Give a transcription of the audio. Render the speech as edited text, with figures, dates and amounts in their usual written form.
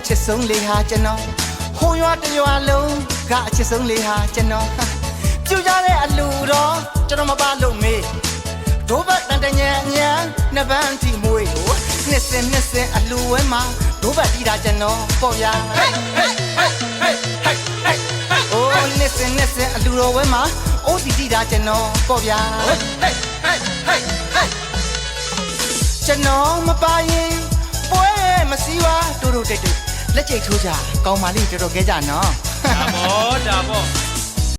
ချစ်ဆုံးလေးဟာကျွန်တော်ဟိုရွာတရွာလုံးကအချစ်ဆုံးလေးဟာကျွန်တော်ပြူကြတဲ့အလူတော်ကျွန်တော်မပါလို့မေးဒိုးဘတ်တန်တညံညံနှစ်ပန်းတီမွေးကိုနှစ်စင်အလူဝဲမှာဒိုးဘတ်တီးတာကျွန်တော်ပေါ့ဗျာဟေးအိုးနှစ်စင်အလူတော်ဝဲမှာအိုးတီတီးတာကျွန်တော်ပေါ့ဗျာကျွန်တော်မပါရင်ပွဲမစည်းဝါတို့တိတ်လက်ကျိတ်ထိုးကြကောင်းပါလိတော်တော်ခဲကြနော်ဒါပေါ့